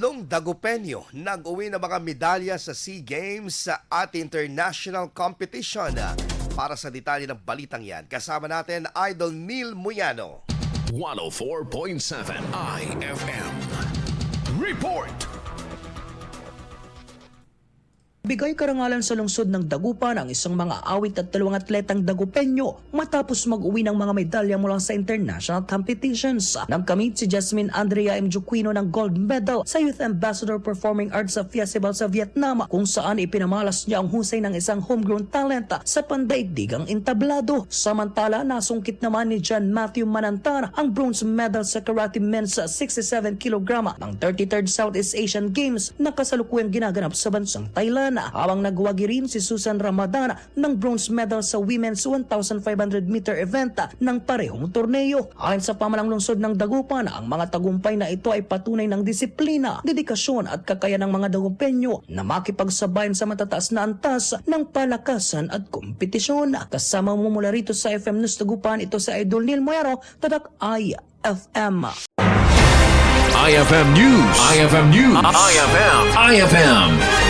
Long Dagupenyo nag-uwi na mga medalya sa SEA Games at international competition. Para sa detalye ng balitang yan, kasama natin Idol Neil Muyano. 104.7 IFM. Report! Bigay karangalan sa lungsod ng Dagupan ang isang mga awit at dalawang atletang Dagupenyo matapos mag-uwi ng mga medalya mula sa international competitions. Nagkamit si Jasmine Andrea M. Juquino ng gold medal sa Youth Ambassador Performing Arts Festival sa Vietnam, kung saan ipinamalas niya ang husay ng isang homegrown talent sa pandaigdigang entablado. Samantala, nasungkit naman ni John Matthew Manantar ang bronze medal sa karate men's 67 kg ng 33rd Southeast Asian Games na kasalukuyang ginaganap sa bansang Thailand. Habang nagwagi rin si Susan Ramadan ng bronze medal sa women's 1,500 meter event ng parehong torneo. Ayon sa pamalang lungsod ng Dagupan, ang mga tagumpay na ito ay patunay ng disiplina, dedikasyon at kakayahan ng mga Dagupenyo na makipagsabayan sa matataas na antas ng palakasan at kompetisyon. Kasama mo mula rito sa FM News Dagupan, ito sa Idol Neil Muyano, Tadak IFM. IFM News. IFM News. IFM.